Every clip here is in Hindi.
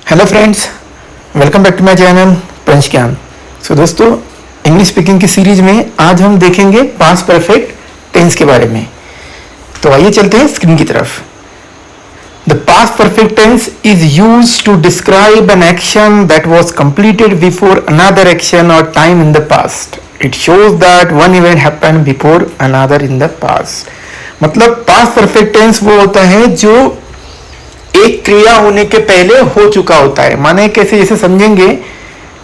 Hello friends, welcome back to my channel Panch Gyan. So दोस्तों, इंग्लिश स्पीकिंग की सीरीज में आज हम देखेंगे पास्ट परफेक्ट टेंस के बारे में। तो आइए चलते हैं स्क्रीन की तरफ। The past perfect tense is used to describe an action that was completed before another action or time in the past. It shows that one event happened before another in the past. मतलब पास्ट परफेक्ट टेंस वो होता है जो एक क्रिया होने के पहले हो चुका होता है। माने कैसे, जैसे समझेंगे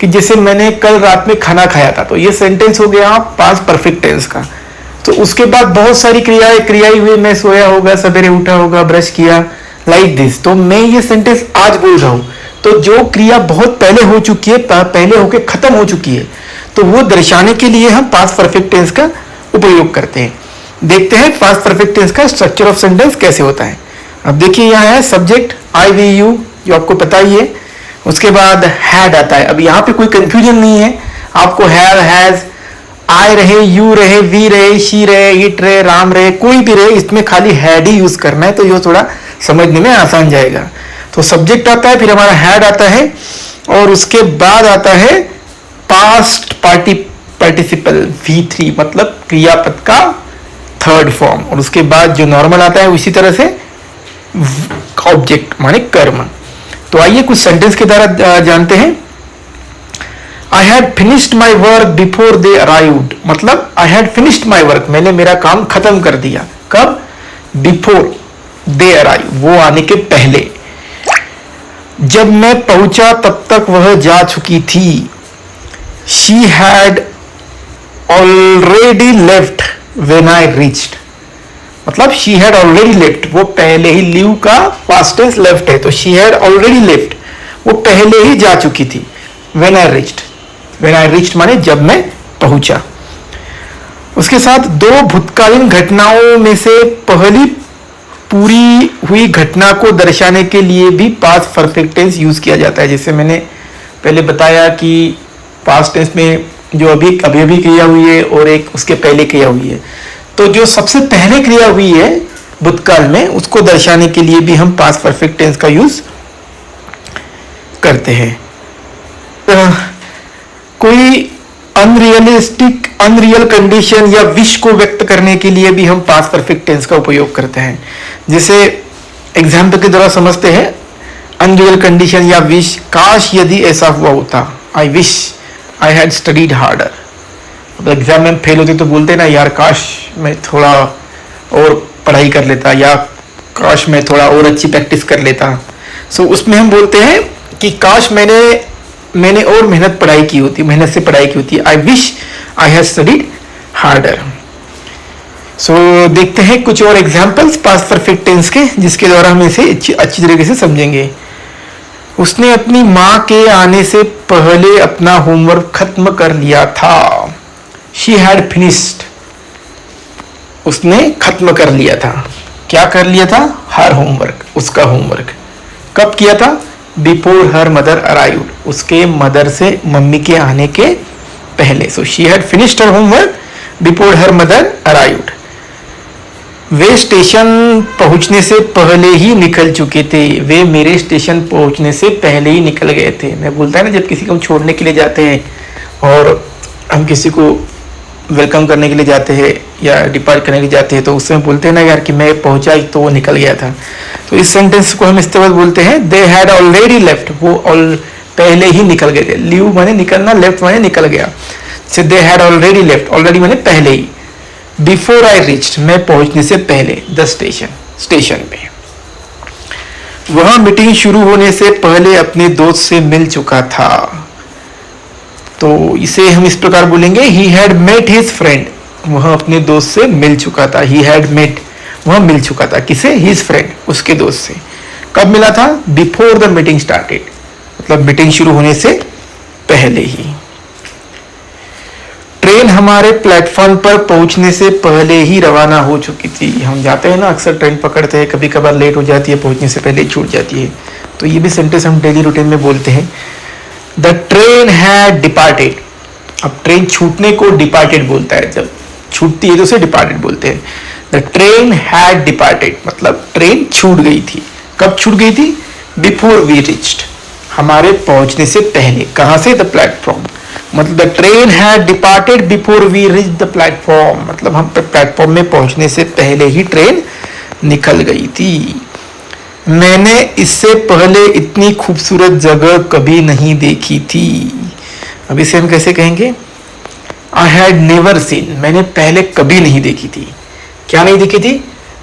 कि जैसे मैंने कल रात में खाना खाया था, तो ये सेंटेंस हो गया पास्ट परफेक्ट टेंस का। तो उसके बाद बहुत सारी क्रियाएं हुई, मैं सोया होगा, सवेरे उठा होगा, ब्रश किया, लाइक दिस। तो मैं ये सेंटेंस आज बोल रहा हूं, तो जो क्रिया बहुत पहले हो चुकी है, पहले होके खत्म हो चुकी है, तो वो दर्शाने के लिए हम पास्ट परफेक्ट टेंस का उपयोग करते हैं। देखते हैं पास्ट परफेक्ट टेंस का स्ट्रक्चर ऑफ सेंटेंस कैसे होता है। अब देखिए, यहाँ है सब्जेक्ट आई वी यू, जो आपको पता ही है। उसके बाद हैड आता है। अब यहाँ पे कोई कंफ्यूजन नहीं है, आपको हैव, हैज, आई रहे, यू रहे, वी रहे, शी रहे, इट रहे, राम रहे, कोई भी रहे, इसमें खाली हैड ही यूज करना है, तो ये थोड़ा समझने में आसान जाएगा। तो सब्जेक्ट आता है, फिर हमारा हैड आता है, और उसके बाद आता है पास्ट पार्टिसिपल V3, मतलब क्रियापद का थर्ड फॉर्म। और उसके बाद जो नॉर्मल आता है उसी तरह से ऑब्जेक्ट माने कर्म। तो आइए कुछ सेंटेंस के द्वारा जानते हैं। I had finished my work before they arrived, मतलब I had finished my work, मैंने मेरा काम खत्म कर दिया। कब? बिफोर दे अराइव, वो आने के पहले। जब मैं पहुंचा तब तक वह जा चुकी थी। She had already left when I reached, मतलब शी हैड ऑलरेडी लेफ्ट, वो पहले ही, लीव का पास्ट टेंस लेफ्ट है, तो शी हैड ऑलरेडी लेफ्ट, वो पहले ही जा चुकी थी। व्हेन आई रीच्ड माने जब मैं पहुंचा। उसके साथ दो भूतकालीन घटनाओं में से पहली पूरी हुई घटना को दर्शाने के लिए भी पास्ट परफेक्ट टेंस यूज किया जाता है। जैसे मैंने पहले बताया कि पास्ट टेंस में जो अभी क्रिया हुई है और एक उसके पहले क्रिया हुई है, तो जो सबसे पहले क्रिया हुई है भूतकाल में, उसको दर्शाने के लिए भी हम पास्ट परफेक्ट टेंस का यूज करते हैं। कोई अनरियल कंडीशन या विश को व्यक्त करने के लिए भी हम पास्ट परफेक्ट टेंस का उपयोग करते हैं। जैसे एग्जाम्पल के द्वारा समझते हैं, अनरियल कंडीशन या विश, काश यदि ऐसा हुआ होता, आई wish I had studied harder. Exam में फेल होते तो बोलते ना, यार काश मैं थोड़ा और पढ़ाई कर लेता, या काश मैं थोड़ा और अच्छी प्रैक्टिस कर लेता। सो उसमें हम बोलते हैं कि काश मैंने और मेहनत से पढ़ाई की होती। I wish I had studied harder. So देखते हैं कुछ और एग्जाम्पल्स पास्ट परफेक्ट टेंस के, जिसके द्वारा हम इसे अच्छी तरीके से समझेंगे। उसने अपनी माँ के आने से पहले अपना होमवर्क खत्म कर लिया था। She had finished, उसने खत्म कर लिया था। क्या कर लिया था? हर होमवर्क, उसका होमवर्क। कब किया था? बिफोर हर मदर अराइव्ड, उसके मदर से, मम्मी के आने के पहले। So she had finished her homework before her mother arrived. Way station पहुंचने से पहले ही निकल चुके थे। वे मेरे स्टेशन पहुंचने से पहले ही निकल गए थे। मैं बोलता है ना, जब किसी को हम छोड़ने के लिए जाते हैं और हम किसी को वेलकम करने के लिए जाते हैं या डिपार्ट करने के लिए जाते हैं, तो उसमें बोलते हैं ना यार कि मैं पहुंचा तो वो निकल गया था। तो इस सेंटेंस को हम इस्तेमाल बोलते हैं दे हैड ऑलरेडी लेफ्ट, वो पहले ही निकल गए थे। लीव माने निकलना, लेफ्ट माने निकल गया। से they had already left, already माने पहले ही। बिफोर आई रीच्ड, मैं पहुंचने से पहले, द स्टेशन पे। वह मीटिंग शुरू होने से पहले अपने दोस्त से मिल चुका था। तो इसे हम इस प्रकार बोलेंगे, he had met his friend, वह अपने दोस्त से मिल चुका था। ही हैड मेट, वह मिल चुका था किसे? हिज फ्रेंड, उसके दोस्त से। कब मिला था? बिफोर द मीटिंग स्टार्टेड, मतलब मीटिंग शुरू होने से पहले ही। ट्रेन हमारे प्लेटफॉर्म पर पहुंचने से पहले ही रवाना हो चुकी थी। हम जाते हैं ना, अक्सर ट्रेन पकड़ते हैं, कभी कभार लेट हो जाती है, पहुंचने से पहले छूट जाती है। तो ये भी सेंटेंस हम डेली रूटीन में बोलते हैं। द ट्रेन हैड डिपार्टेड, अब ट्रेन छूटने को डिपार्टेड बोलता है, जब छूटती है तो उसे डिपार्टेड बोलते हैं। द ट्रेन हैड डिपार्टेड, मतलब ट्रेन छूट गई थी। कब छूट गई थी? बिफोर वी रीच्ड, हमारे पहुंचने से पहले। कहां से? The platform. मतलब the train had departed before we reach the platform, मतलब हम प्लेटफॉर्म में पहुंचने से पहले ही ट्रेन निकल गई थी। मैंने इससे पहले इतनी खूबसूरत जगह कभी नहीं देखी थी। अब इसे हम कैसे कहेंगे? आई हैड नेवर सीन, मैंने पहले कभी नहीं देखी थी। क्या नहीं देखी थी?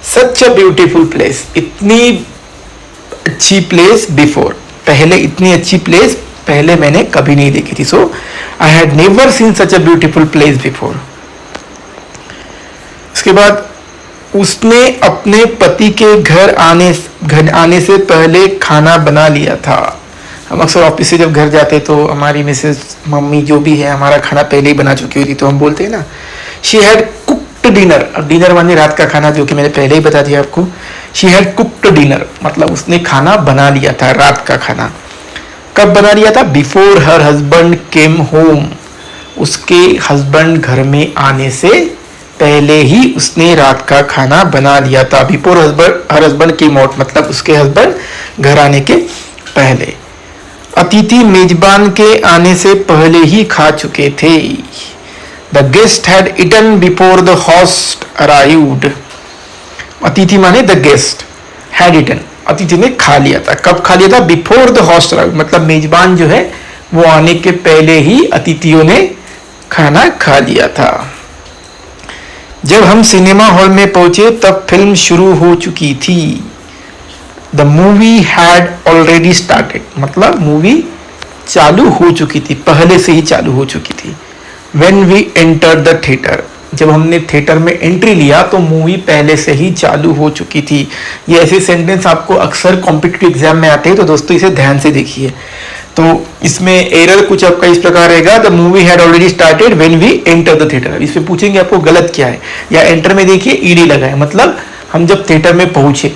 सच अ ब्यूटीफुल प्लेस, इतनी अच्छी प्लेस बिफोर, पहले इतनी अच्छी प्लेस पहले मैंने कभी नहीं देखी थी। So I had never seen such a beautiful place before. उसके बाद उसने अपने पति के घर आने से पहले खाना बना लिया था। हम अक्सर ऑफिस से जब घर जाते तो हमारी मिसेस, मम्मी जो भी है, हमारा खाना पहले ही बना चुकी होती, तो हम बोलते हैं ना शी हैड कुक्ड डिनर। अब डिनर माने रात का खाना, जो कि मैंने पहले ही बता दिया आपको। शी हैड कुक्ड डिनर, मतलब उसने खाना बना लिया था, रात का खाना। कब बना लिया था? Before her husband came home, उसके हस्बैंड घर में आने से पहले ही उसने रात का खाना बना लिया था। Before her husband came out, मतलब उसके हस्बैंड घर आने के पहले। अतिथि मेजबान के आने से पहले ही खा चुके थे। The guest had eaten before the host arrived. अतिथि माने द गेस्ट, हैड इटन, अतिथि ने खा लिया था। कब खा लिया था? बिफोर द होस्ट अराइव्ड, मतलब मेजबान जो है वो आने के पहले ही अतिथियों ने खाना खा लिया था। जब हम सिनेमा हॉल में पहुंचे तब फिल्म शुरू हो चुकी थी। The movie had already started, मतलब मूवी चालू हो चुकी थी, पहले से ही चालू हो चुकी थी। When we entered the theater, जब हमने थिएटर में एंट्री लिया तो मूवी पहले से ही चालू हो चुकी थी। ये ऐसे सेंटेंस आपको अक्सर कॉम्पिटिटिव एग्जाम में आते हैं, तो दोस्तों इसे ध्यान से देखिए। तो इसमें एरर कुछ आपका इस प्रकार रहेगा, the movie had already started when we enter the theatre. इसमें पूछेंगे आपको गलत क्या है, या एंटर में देखिए ईडी लगा है, मतलब हम जब थिएटर में पहुंचे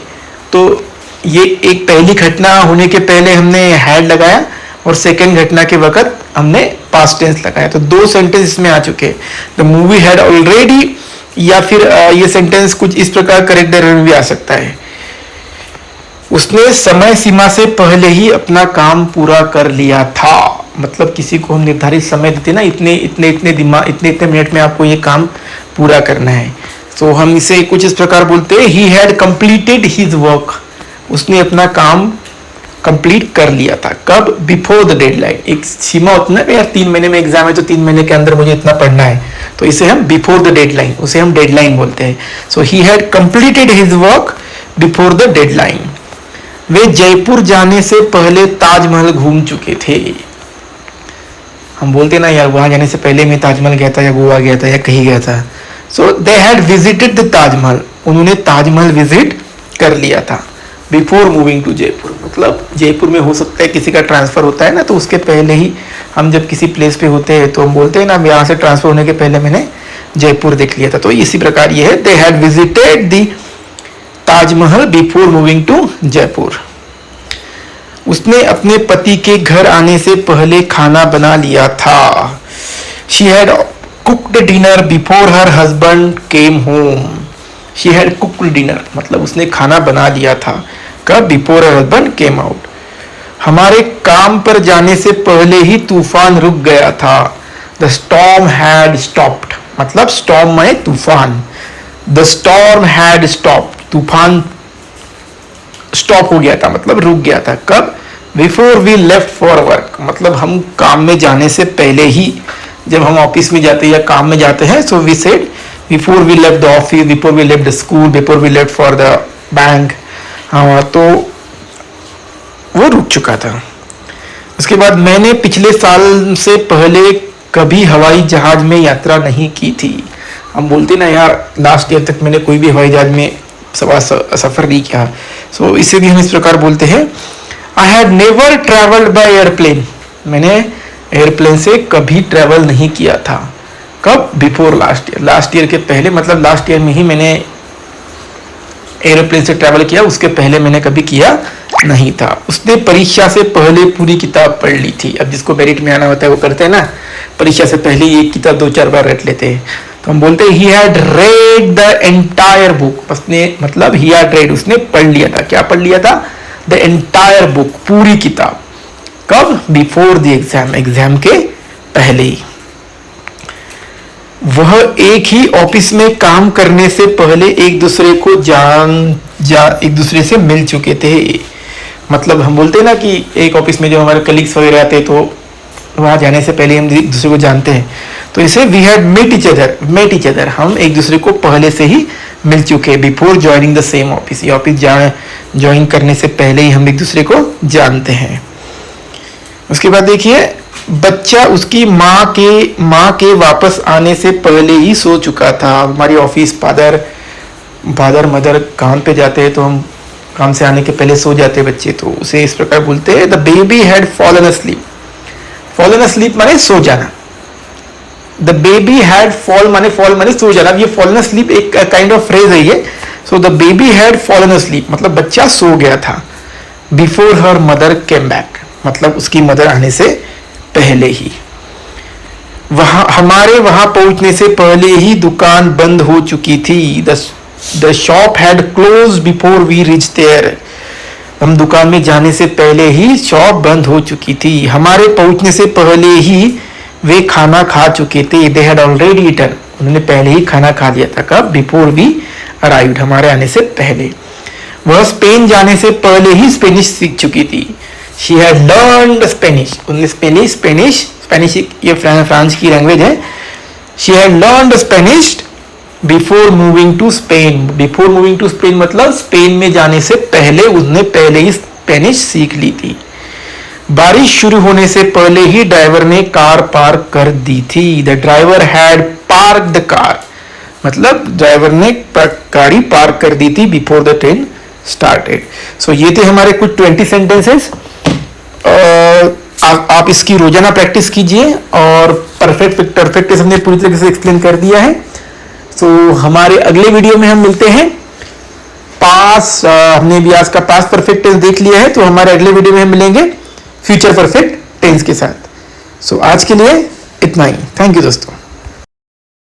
तो ये एक पहली घटना होने के पहले हमने हैड लगाया और सेकेंड घटना के वक्त हमने पास्ट टेंस लगाया, तो दो सेंटेंस इसमें आ चुके हैं। द मूवी हैड ऑलरेडी, या फिर ये सेंटेंस कुछ इस प्रकार करेक्ट एरर में भी आ सकता है, उसने समय सीमा से पहले ही अपना काम पूरा कर लिया था। मतलब किसी को हम निर्धारित समय देते ना, इतने इतने इतने दिमाग इतने इतने मिनट में आपको ये काम पूरा करना है, तो हम इसे कुछ इस प्रकार बोलते हैं, ही हैड कंप्लीटेड हिज वर्क, उसने अपना काम कंप्लीट कर लिया था। कब? Before the deadline. एक सीमा होती है ना यार, 3 महीने में एग्जाम है तो 3 महीने के अंदर मुझे इतना पढ़ना है, तो इसे हम बिफोर द डेडलाइन, उसे हम डेडलाइन बोलते हैं। So he had completed his work before the deadline. वे जयपुर जाने से पहले ताजमहल घूम चुके थे। हम बोलते ना यार वहां जाने से पहले मैं ताजमहल गया था, या गोवा गया था, या कहीं गया था। So they had visited the Taj Mahal, उन्होंने ताजमहल विजिट कर लिया था। बिफोर मूविंग टू जयपुर, मतलब जयपुर में हो सकता है किसी का ट्रांसफर होता है ना, तो उसके पहले ही हम जब किसी प्लेस पे होते हैं तो हम बोलते हैं ना यहाँ से ट्रांसफर होने के पहले मैंने जयपुर देख लिया था। तो इसी प्रकार ये है, they had visited the Taj Mahal before moving to Jaipur. उसने अपने पति के घर आने से पहले खाना बना लिया था। She had cooked dinner before her husband came home. She had cooked dinner, मतलब उसने खाना बना लिया था। कब? Before her husband came out. हमारे काम पर जाने से पहले ही तूफान रुक गया था। द स्टॉर्म हैड स्टॉप्ड, मतलब स्टॉर्म में तूफान। द स्टॉर्म हैड स्टॉप्ड, तूफान स्टॉप हो गया था, मतलब रुक गया था। कब? Before we left for work, मतलब हम काम में जाने से पहले ही, जब हम ऑफिस में जाते हैं या काम में जाते हैं, so we said before we left the office, before we left the school, before we left for the bank. हाँ, तो वो रुक चुका था। उसके बाद मैंने पिछले साल से पहले कभी हवाई जहाज में यात्रा नहीं की थी। हम बोलते ना यार लास्ट ईयर तक मैंने कोई भी हवाई जहाज में सफर नहीं किया, सो इसे भी हम इस प्रकार बोलते हैं, I had never travelled by airplane, मैंने एयरप्लेन से कभी ट्रेवल नहीं किया था। कब? Before last year, last year के पहले, मतलब लास्ट ईयर में ही मैंने एयरप्लेन से ट्रैवल किया, उसके पहले मैंने कभी किया नहीं था। उसने परीक्षा से पहले पूरी किताब पढ़ ली थी। अब जिसको मेरिट में आना होता है वो करते हैं ना, परीक्षा से पहले एक किताब 2-4 बार रट लेते हैं, तो हम बोलते हैं he had read the entire book. उसने, मतलब ही हैड रेड, उसने पढ़ लिया था। क्या पढ़ लिया था? द एंटायर बुक, पूरी किताब। कब? बिफोर द एग्जाम, एग्जाम के पहले ही। वह एक ही ऑफिस में काम करने से पहले एक दूसरे को एक दूसरे से मिल चुके थे। मतलब हम बोलते हैं ना कि एक ऑफिस में जो हमारे कलीग्स वगैरह आते हैं तो वहां जाने से पहले हम एक दूसरे को जानते हैं, तो इसे we had met each other, हम एक दूसरे को पहले से ही मिल चुके, before joining the same office, ये ऑफिस ज्वाइन करने से पहले ही हम एक दूसरे को जानते हैं। उसके बाद देखिए, बच्चा उसकी माँ के वापस आने से पहले ही सो चुका था। हमारी ऑफिस फादर मदर काम पे जाते हैं तो हम काम से आने के पहले सो जाते हैं बच्चे, तो उसे इस प्रकार बोलते हैं the baby had fallen asleep. Fallen asleep माने सो जाना, द बेबी हैड फॉल माने सो जाना। ये फॉलन अस्लीप एक काइंड ऑफ फ्रेज है ये। So the baby had fallen asleep मतलब बच्चा सो गया था। Before her mother came back मतलब उसकी मदर आने से पहले ही। हमारे वहां पहुंचने से पहले ही दुकान बंद हो चुकी थी। The shop had close before we reach there. हम दुकान में जाने से पहले ही शॉप बंद हो चुकी थी। हमारे पहुंचने से पहले ही वे खाना खा चुके थे। दे हैड ऑलरेडी ईटन, उन्होंने पहले ही खाना खा लिया था। कब? बिफोर वी अराइव्ड, हमारे आने से पहले। वह स्पेन जाने से पहले ही स्पेनिश सीख चुकी थी। शी हैड लर्नड स्पेनिश, उन्होंने स्पेनिश ये फ्रांस की लैंग्वेज है। She had learned Spanish before moving to Spain. Before moving to Spain मतलब स्पेन में जाने से पहले उसने पहले ही स्पेनिश सीख ली थी। बारिश शुरू होने से पहले ही ड्राइवर ने कार पार्क कर दी थी। The driver had park the car मतलब ड्राइवर ने गाड़ी पार्क कर दी थी बिफोर द ट्रेन स्टार्टेड। सो ये थे हमारे कुछ 20 सेंटेंसेस। आप इसकी रोजाना प्रैक्टिस कीजिए और परफेक्ट हमने पूरी तरीके से एक्सप्लेन कर दिया है। तो हमारे अगले वीडियो में हम मिलते हैं। हमने भी आज का पास्ट परफेक्ट टेंस देख लिया है, तो हमारे अगले वीडियो में हम मिलेंगे फ्यूचर परफेक्ट टेंस के साथ। सो आज के लिए इतना ही। थैंक यू दोस्तों।